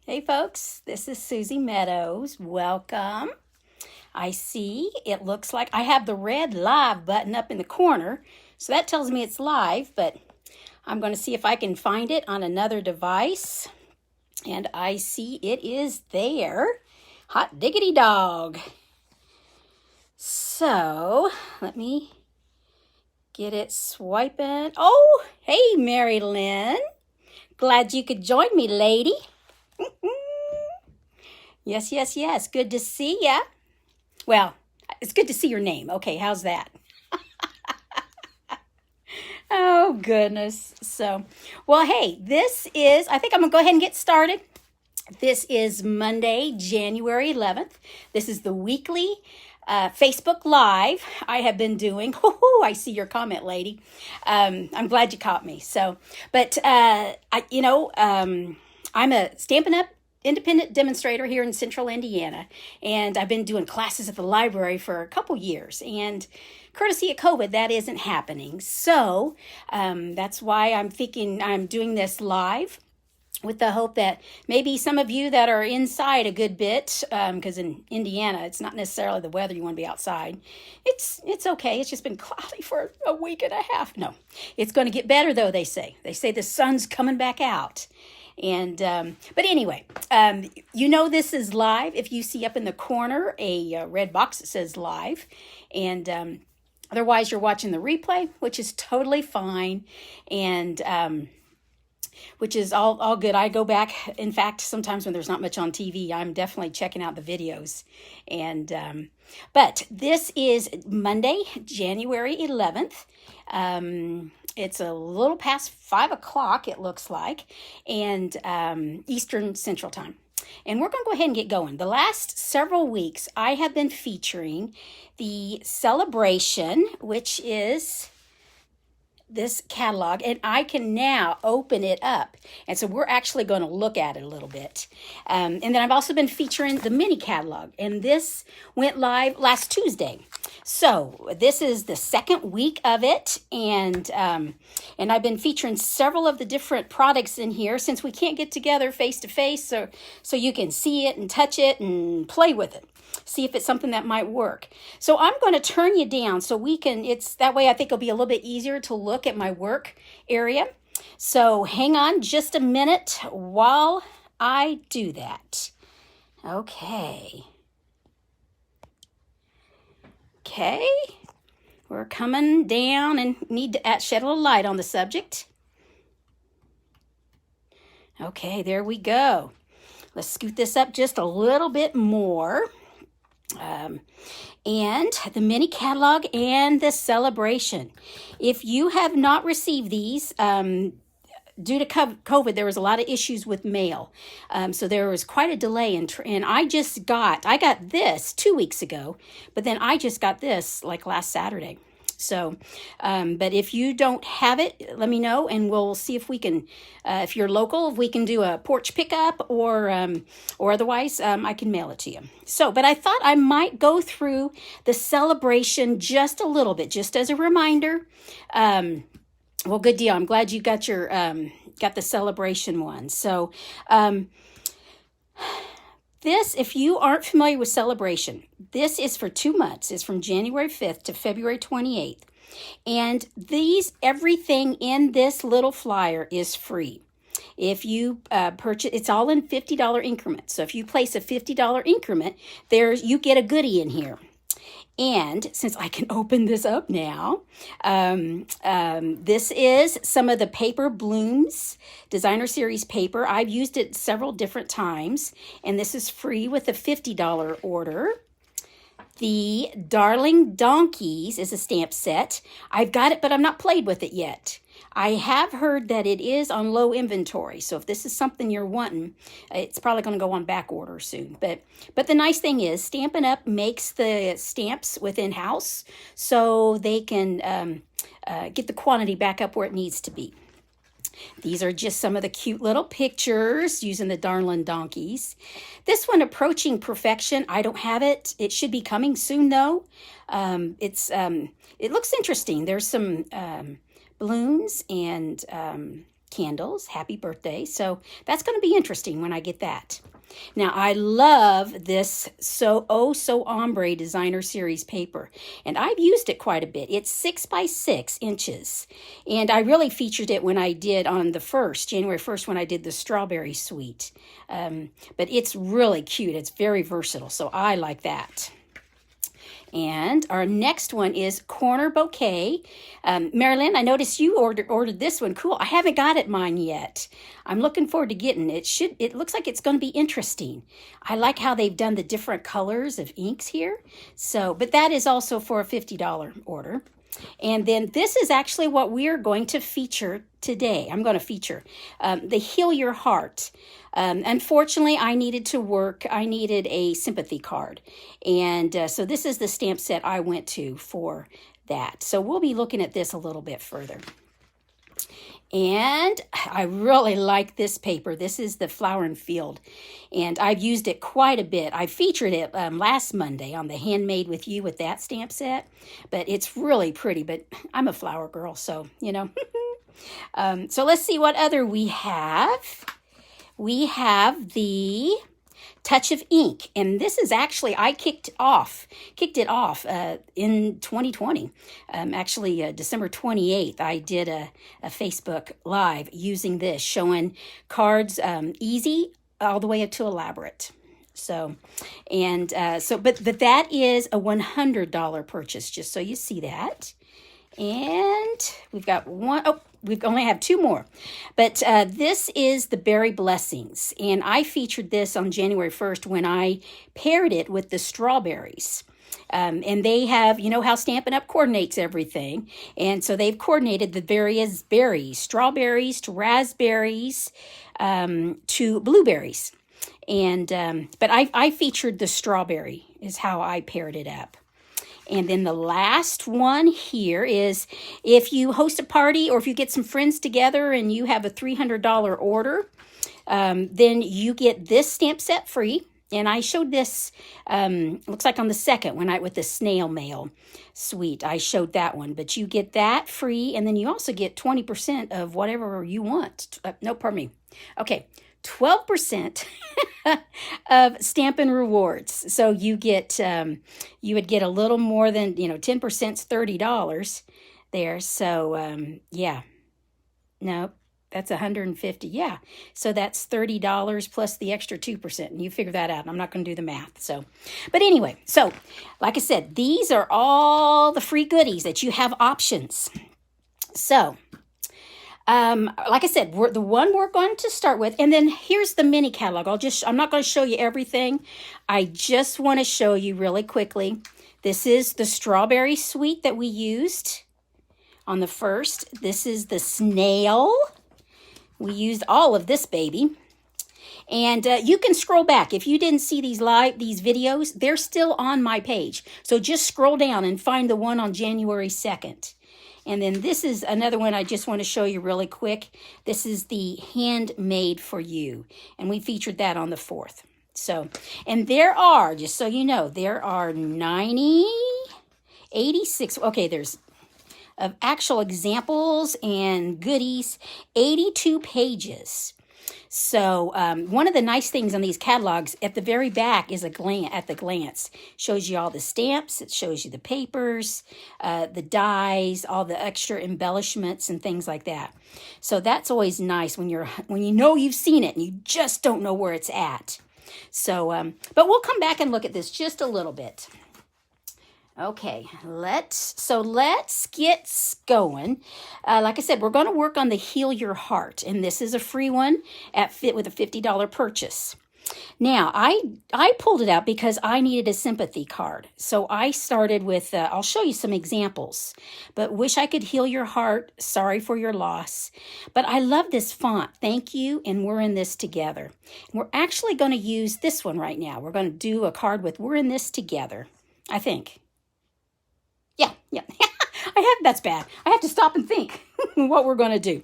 Hey folks, this is Susie Meadows. Welcome. I see it looks like I have the red live button up in the corner, so that tells me it's live, but I'm going to see if I can find it on another device. And I see it is there. Hot diggity dog. So let me get it swiping. Oh, hey Mary Lynn. Glad you could join me, lady. Yes. Good to see ya. Well, it's good to see your name. Okay, how's that? Oh, goodness. So, well, hey, I think I'm going to go ahead and get started. This is Monday, January 11th. This is the weekly Facebook Live I have been doing. Oh, I see your comment, lady. I'm glad you caught me. So, but, I'm a Stampin' Up! Independent demonstrator here in Central Indiana, and I've been doing classes at the library for a couple years, and courtesy of COVID, that isn't happening. So that's why I'm thinking I'm doing this live with the hope that maybe some of you that are inside a good bit, because in Indiana, it's not necessarily the weather you want to be outside. It's okay. It's just been cloudy for a week and a half. No, it's going to get better, though, they say. They say the sun's coming back out. And but anyway, this is live. If you see up in the corner a red box that says live, and otherwise you're watching the replay, which is totally fine, and which is all good. I go back. In fact, sometimes when there's not much on TV, I'm definitely checking out the videos. And but this is Monday, January 11th. It's a little past 5 o'clock, it looks like, and Eastern Central Time. And we're going to go ahead and get going. The last several weeks, I have been featuring the Celebration, which is this catalog, and I can now open it up. And so we're actually going to look at it a little bit. And then I've also been featuring the mini catalog, and this went live last Tuesday. So this is the second week of it, and I've been featuring several of the different products in here since we can't get together face to face, so you can see it and touch it and play with it. See if it's something that might work. So I'm going to turn you down so we can, it's that way I think it'll be a little bit easier to look at my work area. So hang on just a minute while I do that. Okay, we're coming down and need to shed a little light on the subject. Okay, there we go. Let's scoot this up just a little bit more. And the mini catalog and the Celebration. If you have not received these, due to COVID, there was a lot of issues with mail. So there was quite a delay. And I got this 2 weeks ago, but then I just got this like last Saturday. So, but if you don't have it, let me know, and we'll see if we can, if you're local, if we can do a porch pickup, or otherwise, I can mail it to you. So, but I thought I might go through the Celebration just a little bit, just as a reminder. Well, good deal. I'm glad you got your got the Celebration one. So, this, if you aren't familiar with Celebration, this is for 2 months. It's from January 5th to February 28th. And everything in this little flyer is free. If you purchase, it's all in $50 increments. So if you place a $50 increment, you get a goodie in here. And since I can open this up now, this is some of the Paper Blooms Designer Series paper. I've used it several different times, and this is free with a $50 order. The Darling Donkeys is a stamp set. I've got it, but I've not played with it yet. I have heard that it is on low inventory, so if this is something you're wanting, it's probably going to go on back order soon. But the nice thing is, Stampin' Up! Makes the stamps within house, so they can get the quantity back up where it needs to be. These are just some of the cute little pictures using the Darling Donkeys. This one, Approaching Perfection, I don't have it. It should be coming soon, though. It looks interesting. There's some balloons and candles. Happy birthday. So that's going to be interesting when I get that. Now, I love this So Ombre Designer Series paper, and I've used it quite a bit. It's 6 by 6 inches, and I really featured it when I did on the January 1st, when I did the Strawberry Suite. But it's really cute. It's very versatile, so I like that. And our next one is Corner Bouquet. Marilyn, I noticed you ordered this one. Cool. I haven't got it mine yet. I'm looking forward to getting it. It looks like it's going to be interesting. I like how they've done the different colors of inks here. So, but that is also for a $50 order. And then this is actually what we're going to feature today. I'm going to feature the Heal Your Heart. Unfortunately, I needed a Sympathy card. And so this is the stamp set I went to for that. So we'll be looking at this a little bit further. And I really like this paper. This is the Flower and Field, and I've used it quite a bit. I featured it last Monday on the Handmade with You with that stamp set, but it's really pretty, but I'm a flower girl, so, you know. So let's see what other we have. We have the Touch of Ink, and this is actually, I kicked it off in 2020. December 28th, I did a Facebook Live using this, showing cards easy all the way up to elaborate. So, but that is a $100 purchase, just so you see that. And we've got one, we only have two more. But this is the Berry Blessings. And I featured this on January 1st when I paired it with the strawberries. And they have, you know how Stampin' Up! Coordinates everything. And so they've coordinated the various berries, strawberries to raspberries to blueberries. And but I featured the strawberry is how I paired it up. And then the last one here is if you host a party or if you get some friends together and you have a $300 order, then you get this stamp set free. And I showed this, looks like on the second one with the snail mail suite. I showed that one, but you get that free. And then you also get 20% of whatever you want. No, pardon me. Okay. 12% of Stampin' Rewards. So you get, you would get a little more than, 10% is $30 there. So, yeah, no, that's $150. Yeah. So that's $30 plus the extra 2%. And you figure that out. I'm not going to do the math. So, but anyway, so like I said, these are all the free goodies that you have options. So, like I said, the one we're going to start with, and then here's the mini catalog. I'm not going to show you everything. I just want to show you really quickly. This is the strawberry suite that we used on the first. This is the snail. We used all of this baby. And you can scroll back. If you didn't see these videos, they're still on my page. So just scroll down and find the one on January 2nd. And then this is another one I just want to show you really quick. This is the Handmade for You. And we featured that on the 4th. So, and there are, just so you know, there are 86, okay, there's of actual examples and goodies, 82 pages. So one of the nice things on these catalogs at the very back is at the glance. Shows you all the stamps. It shows you the papers, the dies, all the extra embellishments and things like that. So that's always nice when you know you've seen it and you just don't know where it's at. So, but we'll come back and look at this just a little bit. Okay, let's get going. Like I said, we're going to work on the Heal Your Heart, and this is a free one with a $50 purchase. Now, I pulled it out because I needed a Sympathy card. So I started with, I'll show you some examples, but wish I could heal your heart. Sorry for your loss. But I love this font. Thank you, and we're in this together. We're actually going to use this one right now. We're going to do a card with we're in this together, I think. Yeah. That's bad. I have to stop and think what we're going to do.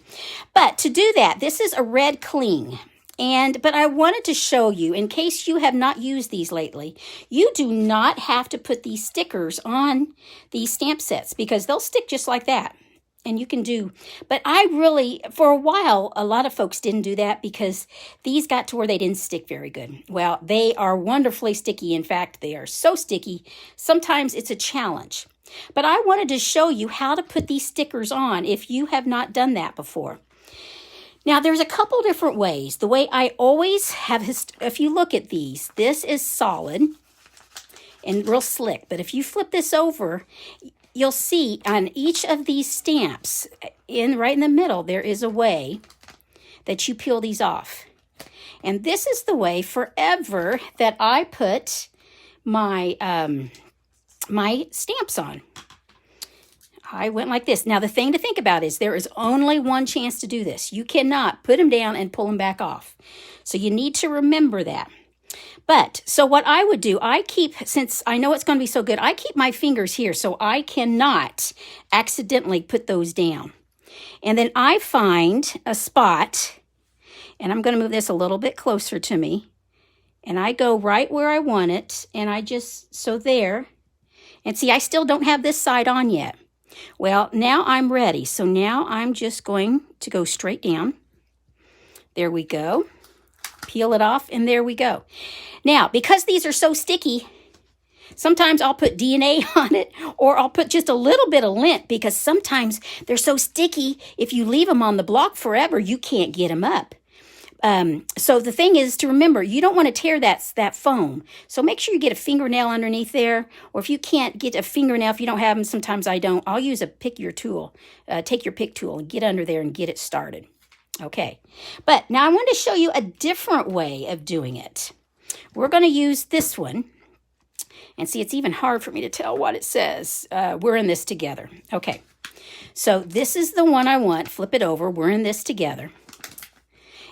But to do that, this is a red cling. But I wanted to show you, in case you have not used these lately, you do not have to put these stickers on these stamp sets because they'll stick just like that. And you can do, but I really, for a while, a lot of folks didn't do that because these got to where they didn't stick very good. Well, they are wonderfully sticky. In fact, they are so sticky, sometimes it's a challenge. But I wanted to show you how to put these stickers on if you have not done that before. Now, there's a couple different ways. The way I always have, if you look at these, this is solid and real slick. But if you flip this over, you'll see on each of these stamps, right in the middle, there is a way that you peel these off. And this is the way forever that I put my, my stamps on. I went like this. Now, the thing to think about is there is only one chance to do this. You cannot put them down and pull them back off. So you need to remember that. But, so what I would do, I keep, since I know it's going to be so good, I keep my fingers here so I cannot accidentally put those down. And then I find a spot, and I'm going to move this a little bit closer to me, and I go right where I want it, and I just, so there, and see, I still don't have this side on yet. Well, now I'm ready. So now I'm just going to go straight down. There we go. Peel it off, and there we go. Now, because these are so sticky, sometimes I'll put DNA on it, or I'll put just a little bit of lint, because sometimes they're so sticky, if you leave them on the block forever, you can't get them up. So the thing is to remember, you don't want to tear that foam. So make sure you get a fingernail underneath there, or if you can't get a fingernail, if you don't have them, sometimes I don't, I'll use a pick your tool, take your pick tool and get under there and get it started. Okay, but now I want to show you a different way of doing it. We're going to use this one, and see, it's even hard for me to tell what it says. We're in this together. Okay, so this is the one I want. Flip it over. We're in this together.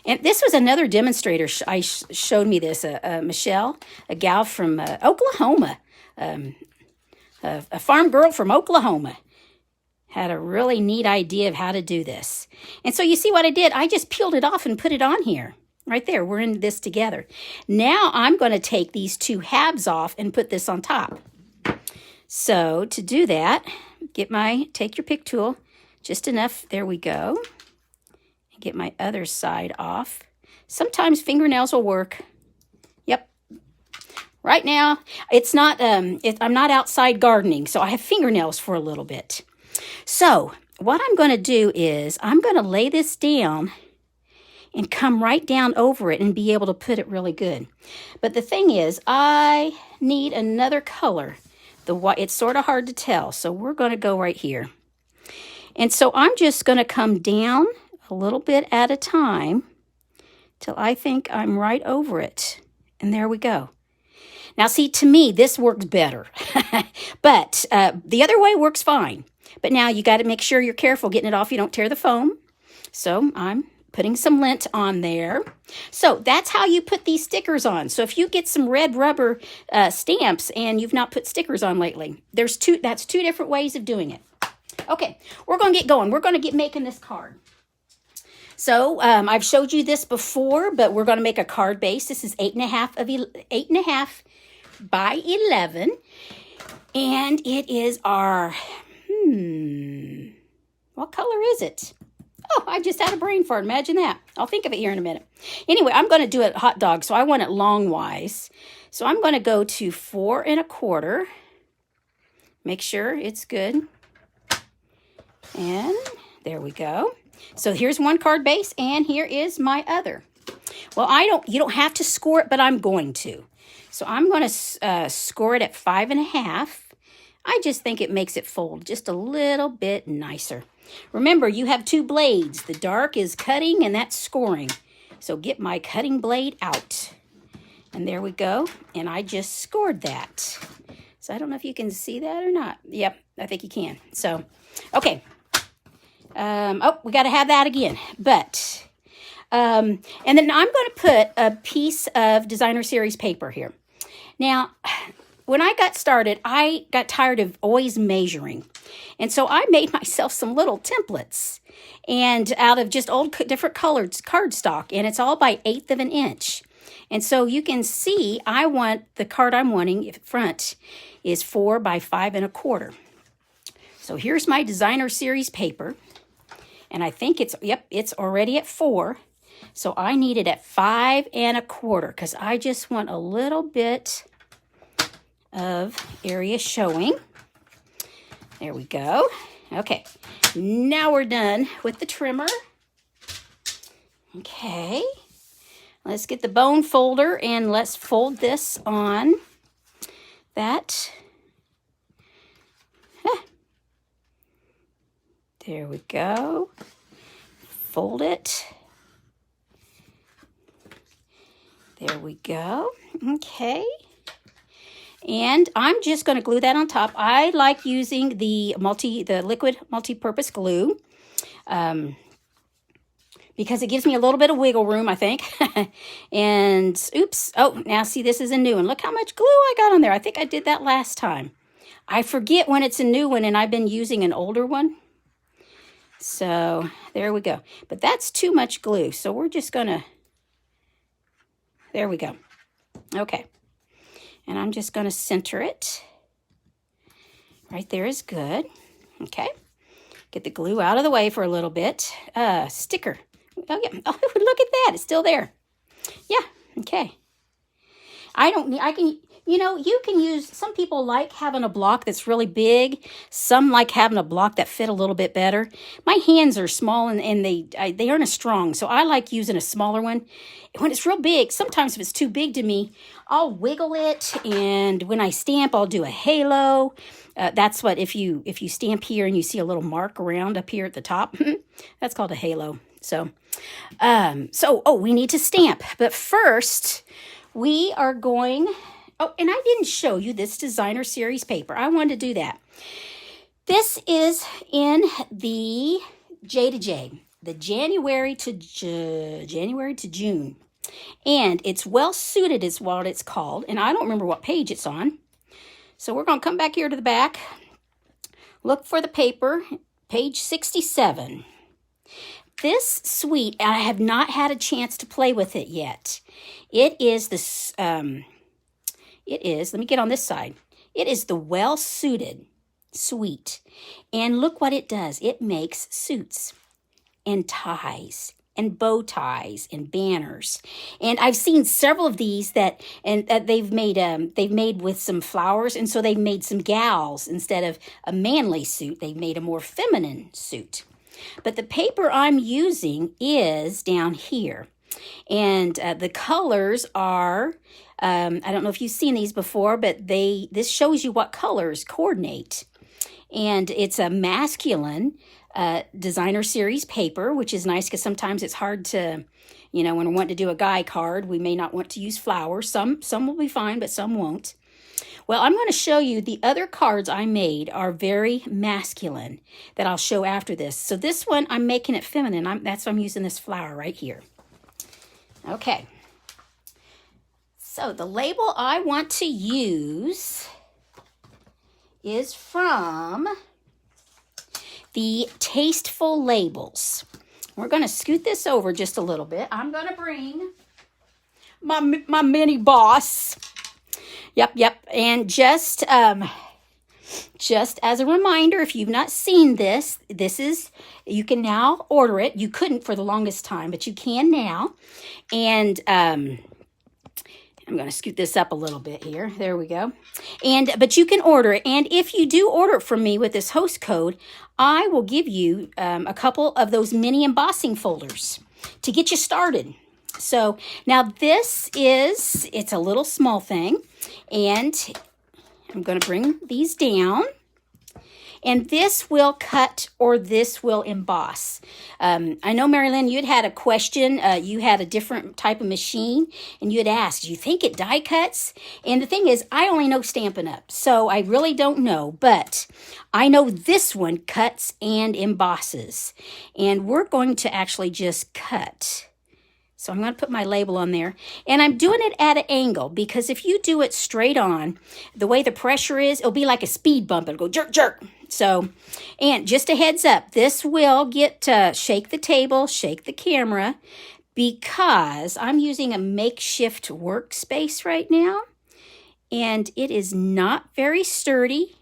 And this was another demonstrator. Showed me this, Michelle, a gal from Oklahoma, a farm girl from Oklahoma. Had a really neat idea of how to do this. And so you see what I did? I just peeled it off and put it on here. Right there, we're in this together. Now I'm going to take these two halves off and put this on top. So to do that, take your pick tool, just enough, there we go. Get my other side off. Sometimes fingernails will work. Yep. Right now, it's not. I'm not outside gardening, so I have fingernails for a little bit. So what I'm going to do is I'm going to lay this down and come right down over it and be able to put it really good. But the thing is, I need another color. It's sort of hard to tell, so we're going to go right here. And so I'm just going to come down a little bit at a time till I think I'm right over it. And there we go. Now, see, to me, this works better. But the other way works fine. But now you got to make sure you're careful getting it off. You don't tear the foam. So I'm putting some lint on there. So that's how you put these stickers on. So if you get some red rubber stamps and you've not put stickers on lately, that's two different ways of doing it. Okay, we're going to get going. We're going to get making this card. So I've showed you this before, but we're going to make a card base. This is 8.5 by 11, and it is our, what color is it? Oh, I just had a brain fart. Imagine that. I'll think of it here in a minute. Anyway, I'm going to do it hot dog, so I want it longwise. So I'm going to go to 4 1/4. Make sure it's good. And there we go. So here's one card base, and here is my other. Well, you don't have to score it, but I'm going to. So I'm going to score it at 5 1/2. I just think it makes it fold just a little bit nicer. Remember, you have two blades. The dark is cutting, and that's scoring. So get my cutting blade out. And there we go. And I just scored that. So I don't know if you can see that or not. Yep, I think you can. So, okay. We got to have that again. But, and then I'm going to put a piece of Designer Series paper here. Now, when I got started, I got tired of always measuring. And so I made myself some little templates, and out of just old different colored cardstock, and it's all by 1/8 of an inch. And so you can see I want the card I'm wanting front is 4 by 5 1/4. So here's my designer series paper. And I think it's already at 4. So I need it at 5 1/4 because I just want a little bit of area showing. There we go. Okay, now we're done with the trimmer. Okay, let's get the bone folder and let's fold this on that. There we go. Fold it. There we go. Okay. And I'm just going to glue that on top. I like using the liquid multi-purpose glue because it gives me a little bit of wiggle room, I think. And oops. Oh, now see, this is a new one. Look how much glue I got on there. I think I did that last time. I forget when it's a new one and I've been using an older one. So there we go. But that's too much glue. So we're just going to, there we go. Okay. And I'm just going to center it. Right there is good. Okay. Get the glue out of the way for a little bit. Sticker. Oh, yeah. Oh, look at that. It's still there. Yeah. Okay. You can use, some people like having a block that's really big. Some like having a block that fit a little bit better. My hands are small and they aren't as strong. So I like using a smaller one. When it's real big, sometimes if it's too big to me, I'll wiggle it. And when I stamp, I'll do a halo. That's what, if you stamp here and you see a little mark around up here at the top, that's called a halo. So, we need to stamp. But first, we are going... Oh, and I didn't show you this designer series paper. I wanted to do that. This is in the J to J, the January to June. And it's well suited is what it's called. And I don't remember what page it's on. So we're going to come back here to the back. Look for the paper, page 67. This suite, I have not had a chance to play with it yet. It is this... let me get on this side. It is the well-suited suite. And look what it does. It makes suits and ties and bow ties and banners. And I've seen several of these that they've made with some flowers. And so they've made some gals instead of a manly suit. They've made a more feminine suit. But the paper I'm using is down here. And the colors are... I don't know if you've seen these before, but this shows you what colors coordinate. And it's a masculine designer series paper, which is nice because sometimes it's hard to, when we want to do a guy card, we may not want to use flowers. Some will be fine, but some won't. Well, I'm going to show you the other cards I made are very masculine that I'll show after this. So this one, I'm making it feminine. That's why I'm using this flower right here. Okay. So the label I want to use is from the Tasteful labels. We're going to scoot this over just a little bit. I'm going to bring my mini boss. Yep. And just as a reminder, if you've not seen this is, you can now order it. You couldn't for the longest time, but you can now. And I'm going to scoot this up a little bit here. There we go. But you can order it. And if you do order it from me with this host code, I will give you a couple of those mini embossing folders to get you started. So now it's a little small thing. And I'm going to bring these down. And this will cut or this will emboss. I know, Marilyn, you'd had a question. You had a different type of machine, and you had asked, do you think it die cuts? And the thing is, I only know Stampin' Up, so I really don't know. But I know this one cuts and embosses. And we're going to actually just cut. So I'm going to put my label on there. And I'm doing it at an angle because if you do it straight on, the way the pressure is, it'll be like a speed bump. It'll go jerk, jerk. So, and just a heads up, this will get shake the table, shake the camera, because I'm using a makeshift workspace right now. And it is not very sturdy.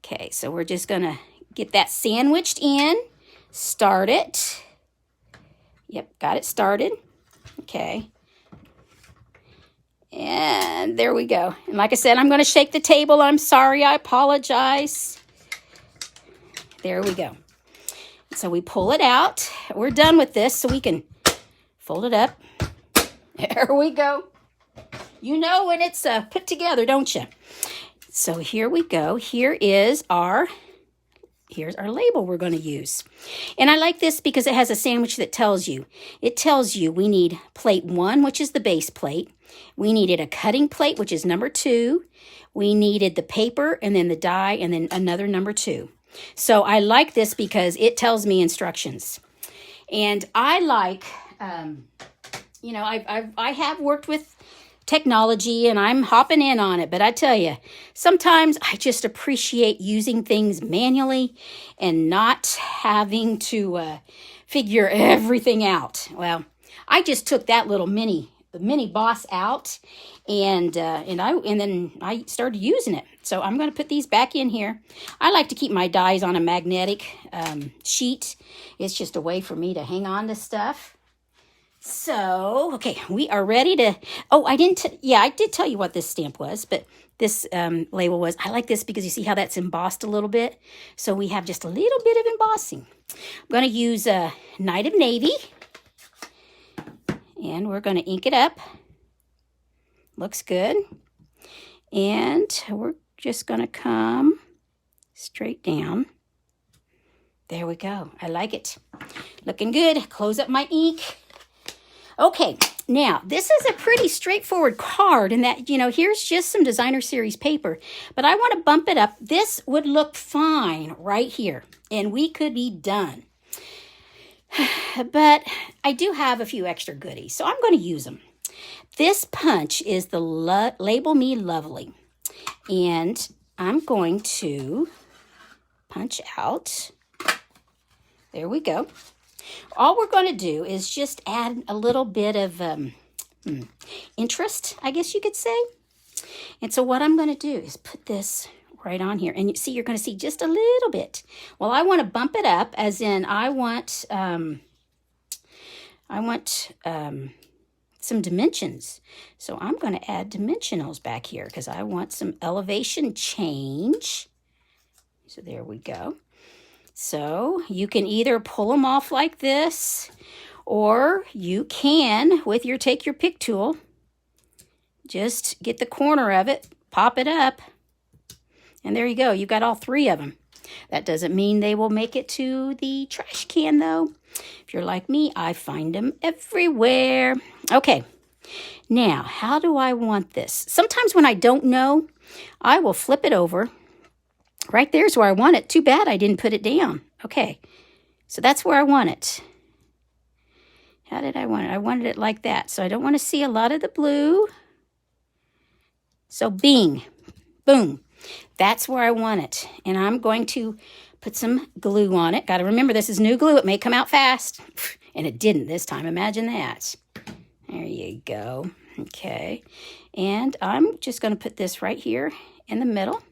Okay, so we're just going to get that sandwiched in, start it. Yep, got it started. Okay. And there we go. And like I said, I'm going to shake the table. I'm sorry. I apologize. There we go. So we pull it out. We're done with this, so we can fold it up. There we go. You know when it's put together, don't you? So here we go. Here's our label we're going to use. And I like this because it has a sandwich that tells you. It tells you we need plate 1, which is the base plate. We needed a cutting plate, which is number 2. We needed the paper and then the die and then another number 2. So I like this because it tells me instructions. And I like, you know, I have worked with technology and I'm hopping in on it, but I tell you, sometimes I just appreciate using things manually and not having to figure everything out. Well, I just took that little mini boss out and then I started using it. So I'm going to put these back in here. I like to keep my dies on a magnetic sheet. It's just a way for me to hang on to stuff. So, okay, we are ready to, I did tell you what this stamp was, but this label was, I like this because you see how that's embossed a little bit. So we have just a little bit of embossing. I'm going to use Night of Navy, and we're going to ink it up. Looks good. And we're just going to come straight down. There we go. I like it. Looking good. Close up my ink. Okay, now this is a pretty straightforward card in that, you know, here's just some designer series paper, but I want to bump it up. This would look fine right here, and we could be done. But I do have a few extra goodies, so I'm going to use them. This punch is the Label Me Lovely, and I'm going to punch out. There we go. All we're going to do is just add a little bit of interest, I guess you could say. And so what I'm going to do is put this right on here. And you see, you're going to see just a little bit. Well, I want to bump it up, as in I want some dimensions. So I'm going to add dimensionals back here because I want some elevation change. So there we go. So you can either pull them off like this, or you can, take your pick tool, just get the corner of it, pop it up, and there you go. You've got all 3 of them. That doesn't mean they will make it to the trash can, though. If you're like me, I find them everywhere. Okay, now, how do I want this? Sometimes when I don't know, I will flip it over. Right there's where I want it. Too bad I didn't put it down. Okay, so that's where I want it. How did I want it? I wanted it like that. So I don't want to see a lot of the blue. So bing, boom. That's where I want it. And I'm going to put some glue on it. Got to remember, this is new glue. It may come out fast. And it didn't this time. Imagine that. There you go. Okay. And I'm just going to put this right here in the middle.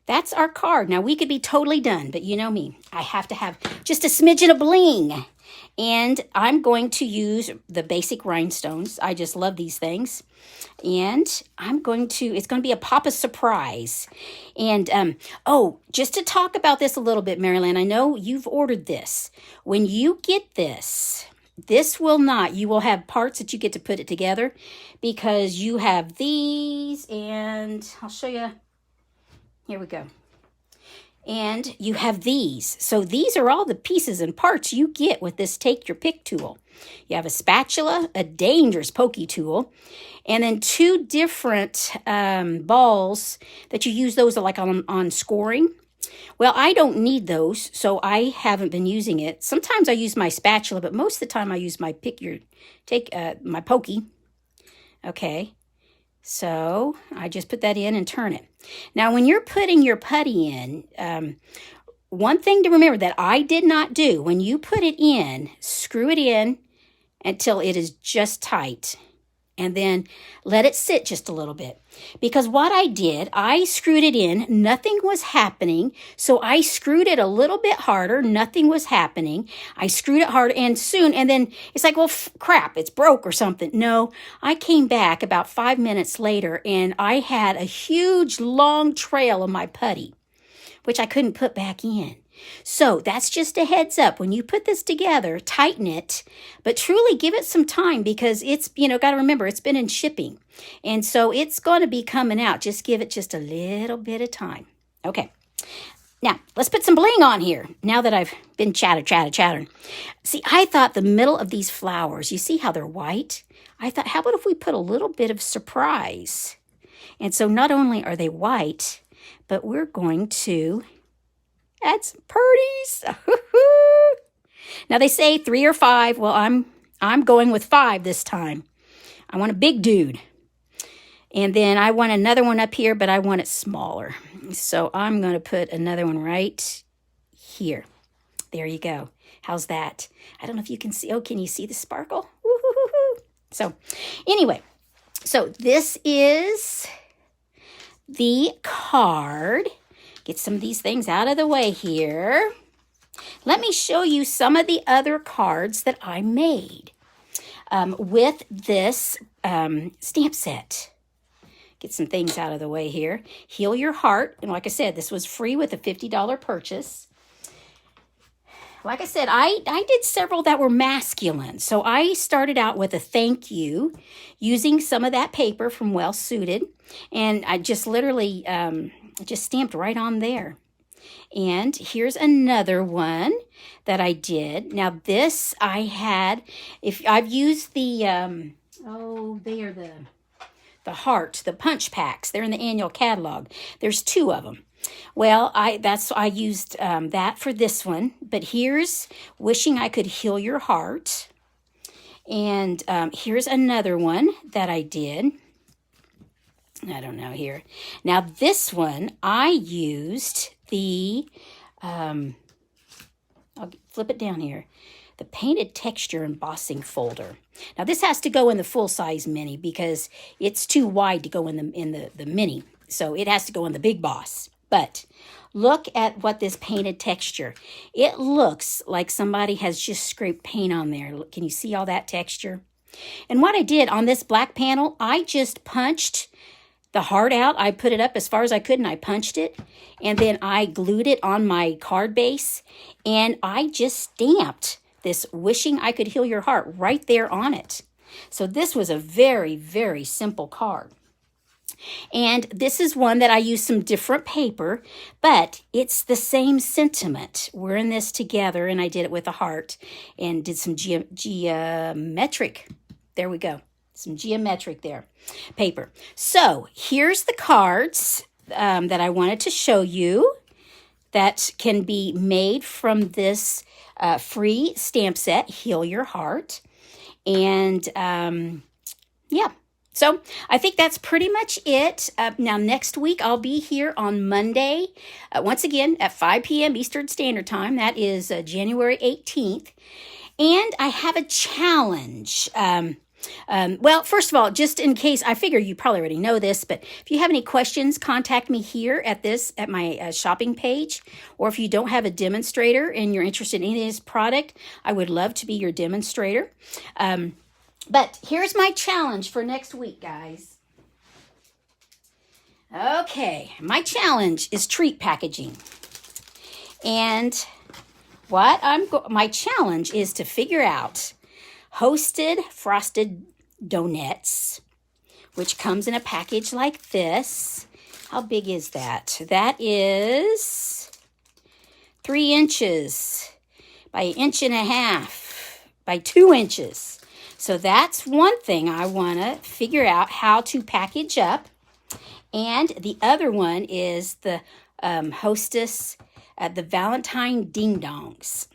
That's our card. Now, we could be totally done, but you know me. I have to have just a smidgen of bling. And I'm going to use the basic rhinestones. I just love these things. And it's going to be a Papa surprise. And, just to talk about this a little bit, Marilyn, I know you've ordered this. When you get this you will have parts that you get to put it together, because you have these, and I'll show you. Here we go. And you have these. So these are all the pieces and parts you get with this Take Your Pick tool. You have a spatula, a dangerous pokey tool, and then 2 different balls that you use. Those are like on scoring. Well, I don't need those, so I haven't been using it. Sometimes I use my spatula, but most of the time I use my my pokey. Okay. So I just put that in and turn it. Now, when you're putting your putty in, one thing to remember that I did not do, when you put it in, screw it in until it is just tight and then let it sit just a little bit. Because what I did, I screwed it in, nothing was happening, so I screwed it a little bit harder, nothing was happening. I screwed it hard and then it's like, well, crap, it's broke or something. No, I came back about 5 minutes later and I had a huge long trail of my putty, which I couldn't put back in. So that's just a heads up. When you put this together, tighten it, but truly give it some time because it's, got to remember, it's been in shipping. And so it's going to be coming out. Just give it just a little bit of time. Okay. Now, let's put some bling on here. Now that I've been chattering. See, I thought the middle of these flowers, you see how they're white? I thought, how about if we put a little bit of surprise? And so not only are they white, but we're going to add some purties. Now they say 3 or 5. Well, I'm going with 5 this time. I want a big dude. And then I want another one up here, but I want it smaller. So I'm going to put another one right here. There you go. How's that? I don't know if you can see. Oh, can you see the sparkle? Woo-hoo-hoo-hoo. So anyway, so this is the card. Get some of these things out of the way here. Let me show you some of the other cards that I made with this stamp set. Get some things out of the way here. Heal Your Heart. And like I said, this was free with a $50 purchase. Like I said, I did several that were masculine. So I started out with a thank you using some of that paper from Well Suited. And I just literally just stamped right on there. And here's another one that I did. Now this I had, if I've used the, they are the heart, the punch packs. They're in the annual catalog. There's 2 of them. Well, I used that for this one. But here's Wishing I Could Heal Your Heart. And here's another one that I did. I don't know here. Now this one, I used the, I'll flip it down here, the Painted Texture Embossing folder. Now this has to go in the full-size mini because it's too wide to go in the mini. So it has to go in the Big Boss. But look at what this painted texture. It looks like somebody has just scraped paint on there. Can you see all that texture? And what I did on this black panel, I just punched the heart out. I put it up as far as I could and I punched it. And then I glued it on my card base. And I just stamped this Wishing I Could Heal Your Heart right there on it. So this was a very, very simple card. And this is one that I used some different paper, but it's the same sentiment. We're in this together, and I did it with a heart and did some geometric. There we go. Some geometric there. Paper. So here's the cards that I wanted to show you that can be made from this free stamp set, Heal Your Heart. And yeah. So I think that's pretty much it. Now, next week, I'll be here on Monday, once again, at 5 p.m. Eastern Standard Time. That is January 18th. And I have a challenge. Well, first of all, just in case, I figure you probably already know this, but if you have any questions, contact me here at my shopping page. Or if you don't have a demonstrator and you're interested in this product, I would love to be your demonstrator. But here's my challenge for next week, guys. Okay, my challenge is treat packaging. And my challenge is to figure out Hosted Frosted Donuts, which comes in a package like this. How big is that? That is 3 inches by 1.5 inches by 2 inches. So that's one thing I want to figure out how to package up. And the other one is the Hostess, the Valentine Ding Dongs.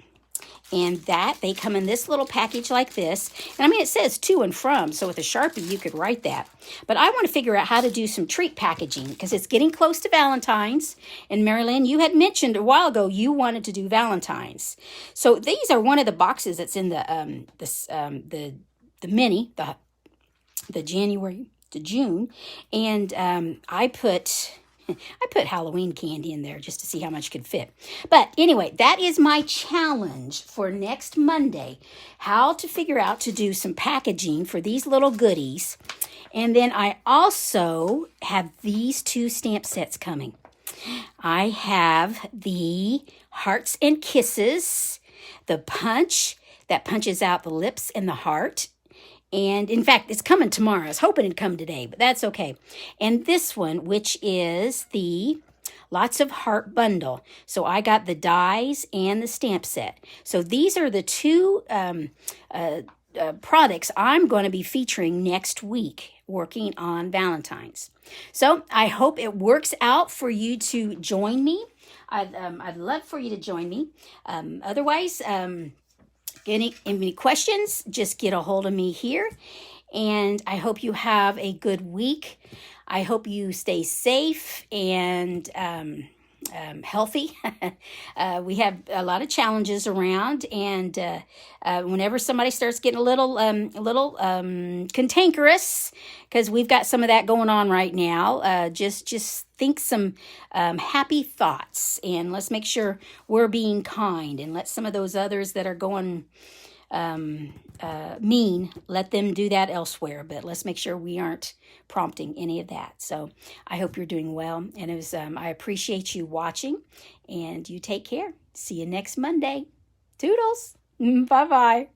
And that, they come in this little package like this. And I mean, it says to and from, so with a Sharpie, you could write that. But I want to figure out how to do some treat packaging because it's getting close to Valentine's. And Marilyn, you had mentioned a while ago you wanted to do Valentine's. So these are one of the boxes that's in the mini, the January to June, and I put Halloween candy in there just to see how much could fit. But anyway, that is my challenge for next Monday, how to figure out to do some packaging for these little goodies. And then I also have these 2 stamp sets coming. I have the Hearts and Kisses, the punch that punches out the lips and the heart. And in fact, it's coming tomorrow. I was hoping it'd come today, but that's okay. And this one, which is the Lots of Heart bundle. So I got the dies and the stamp set. So these are the 2 products I'm going to be featuring next week working on Valentine's. So I hope it works out for you to join me. I'd love for you to join me. Otherwise, any questions, just get a hold of me here. And I hope you have a good week. I hope you stay safe and healthy. We have a lot of challenges around, and whenever somebody starts getting a little cantankerous, because we've got some of that going on right now, just think some happy thoughts, and let's make sure we're being kind, and let some of those others that are going mean, let them do that elsewhere, but let's make sure we aren't prompting any of that. So I hope you're doing well, and I appreciate you watching, and you take care. See you next Monday. Toodles. Bye-bye.